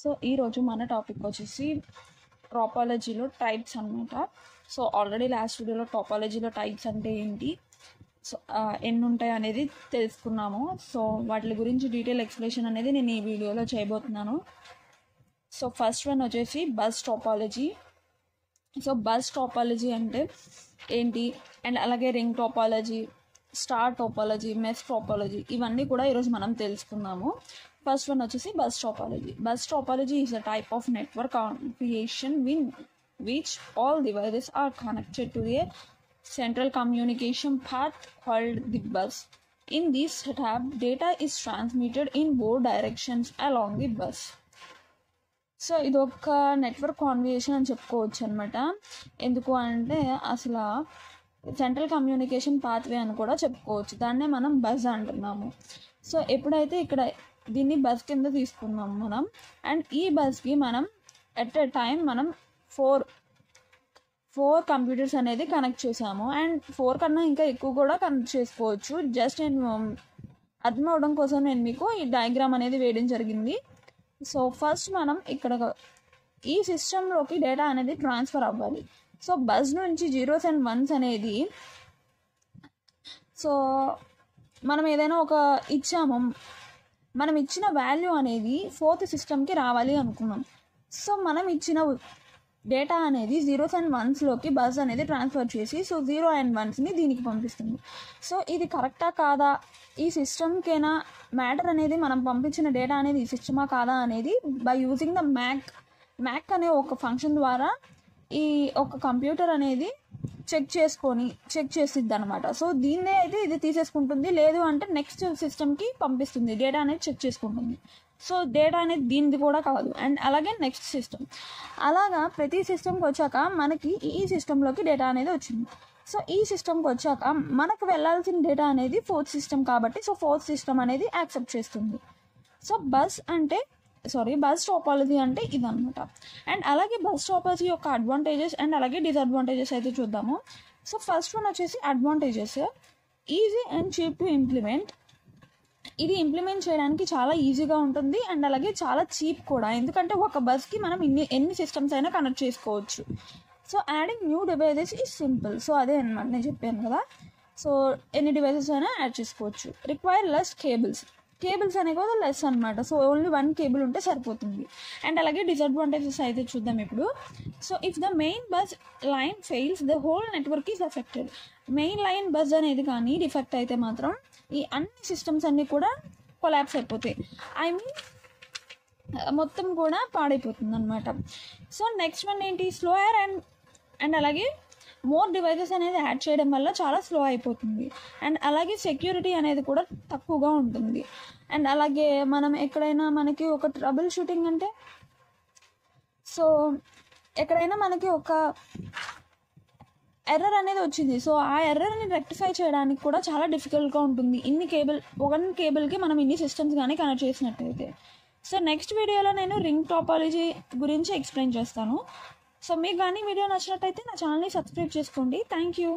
So ఈరోజు మన topic వచ్చేసి టాపాలజీలో టైప్స్ అనమాట. సో ఆల్రెడీ లాస్ట్ వీడియోలో టాపాలజీలో టైప్స్ అంటే ఏంటి, సో ఎన్ని ఉంటాయి అనేది తెలుసుకున్నాము. సో వాటి గురించి డీటెయిల్ ఎక్స్ప్లెనేషన్ అనేది నేను ఈ వీడియోలో చేయబోతున్నాను. సో ఫస్ట్ వన్ వచ్చేసి bus topology. So bus topology అంటే ఏంటి, అండ్ అలాగే ring topology, star topology, mesh topology, ఇవన్నీ కూడా ఈరోజు మనం తెలుసుకుందాము. ఫస్ట్ వన్ వచ్చేసి bus topology. Bus topology is a type of network creation in which all devices are connected to a central communication path called the bus. In this setup, data is transmitted in both directions along the bus. So ఇది ఒక network conversation అని చెప్పుకోవచ్చు అనమాట. ఎందుకు అంటే అసలు central communication pathway అని కూడా చెప్పుకోవచ్చు. దాన్నే మనం బస్ అంటున్నాము. సో ఎప్పుడైతే ఇక్కడ దీన్ని బస్ కింద తీసుకున్నాము మనం, అండ్ ఈ బస్కి మనం ఎట్ ఎ టైం మనం ఫోర్ కంప్యూటర్స్ అనేది కనెక్ట్ చేసాము. అండ్ 4 కన్నా ఇంకా ఎక్కువ కూడా కనెక్ట్ చేసుకోవచ్చు. జస్ట్ నేను అర్థం అవడం కోసం నేను మీకు ఈ డయాగ్రామ్ అనేది వేయడం జరిగింది. సో ఫస్ట్ మనం ఇక్కడ ఈ సిస్టంలోకి డేటా అనేది ట్రాన్స్ఫర్ అవ్వాలి. సో బస్ నుంచి 0s and 1s అనేది, సో మనం ఏదైనా ఒక ఇచ్చాము, మనం ఇచ్చిన వాల్యూ అనేది 4th సిస్టమ్కి రావాలి అనుకున్నాం. సో మనం ఇచ్చిన డేటా అనేది 0s and 1స్లోకి బస్ అనేది ట్రాన్స్ఫర్ చేసి, సో 0 and 1స్ని దీనికి పంపిస్తుంది. సో ఇది కరెక్టా కాదా, ఈ సిస్టమ్కేనా మ్యాటర్ అనేది, మనం పంపించిన డేటా అనేది ఈ సిస్టమా కాదా అనేది బై యూజింగ్ ద మ్యాక్ అనే ఒక ఫంక్షన్ ద్వారా ఈ ఒక కంప్యూటర్ అనేది చెక్ చేసిద్ది అనమాట. సో దీన్నే అయితే ఇది తీసేసుకుంటుంది, లేదు అంటే నెక్స్ట్ సిస్టమ్కి పంపిస్తుంది, డేటా అనేది చెక్ చేసుకుంటుంది. సో డేటా అనేది దీనిది కూడా కాదు, అండ్ అలాగే నెక్స్ట్ సిస్టమ్, అలాగా ప్రతి సిస్టమ్కి వచ్చాక మనకి ఈ సిస్టంలోకి డేటా అనేది వచ్చింది. సో ఈ సిస్టమ్కి వచ్చాక మనకు వెళ్ళాల్సిన డేటా అనేది 4th సిస్టమ్ కాబట్టి, సో 4th సిస్టమ్ అనేది యాక్సెప్ట్ చేస్తుంది. సో బస్ టాపాలజీ అంటే ఇదనమాట. అండ్ అలాగే బస్ టాపాలజీ యొక్క అడ్వాంటేజెస్ అండ్ అలాగే డిసడ్వాంటేజెస్ అయితే చూద్దాము. సో ఫస్ట్ వన్ వచ్చేసి advantages. Easy and cheap to implement. ఇది ఇంప్లిమెంట్ చేయడానికి చాలా ఈజీగా ఉంటుంది, అండ్ అలాగే చాలా చీప్ కూడా. ఎందుకంటే ఒక బస్కి మనం ఎన్ని సిస్టమ్స్ అయినా కనెక్ట్ చేసుకోవచ్చు. So adding new devices is simple. So అదే అనమాట నేను చెప్పాను కదా. సో ఎన్ని డివైజెస్ అయినా యాడ్ చేసుకోవచ్చు. రిక్వైర్ లెస్ కేబుల్స్ అనేవి కూడా లెస్ అనమాట. సో ఓన్లీ 1 కేబుల్ ఉంటే సరిపోతుంది. అండ్ అలాగే డిసడ్వాంటేజెస్ అయితే చూద్దాం ఇప్పుడు. So if the main bus line fails, the whole network is affected. Main line bus అనేది కానీ డిఫెక్ట్ అయితే మాత్రం ఈ అన్ని సిస్టమ్స్ అన్నీ కూడా కొలాప్స్ అయిపోతాయి. మొత్తం కూడా పాడైపోతుంది అనమాట. సో నెక్స్ట్ వన్ ఏంటి, స్లోయర్ అండ్ అలాగే మోర్ డివైజెస్ అనేది యాడ్ చేయడం వల్ల చాలా స్లో అయిపోతుంది. అండ్ అలాగే సెక్యూరిటీ అనేది కూడా తక్కువగా ఉంటుంది. అండ్ అలాగే మనం ఎక్కడైనా మనకి ఒక ట్రబుల్ షూటింగ్ అంటే, సో ఎక్కడైనా మనకి ఒక ఎర్రర్ అనేది వచ్చింది, సో ఆ ఎర్రర్ని రెక్టిఫై చేయడానికి కూడా చాలా డిఫికల్ట్గా ఉంటుంది. ఒక కేబుల్కి మనం ఇన్ని సిస్టమ్స్ కానీ కనెక్ట్ చేసినట్టయితే. సో నెక్స్ట్ వీడియోలో నేను రింగ్ టాపాలజీ గురించి ఎక్స్ప్లెయిన్ చేస్తాను. సో మీకు కానీ వీడియో నచ్చినట్టయితే నా ఛానల్ని సబ్స్క్రైబ్ చేసుకోండి. Thank you.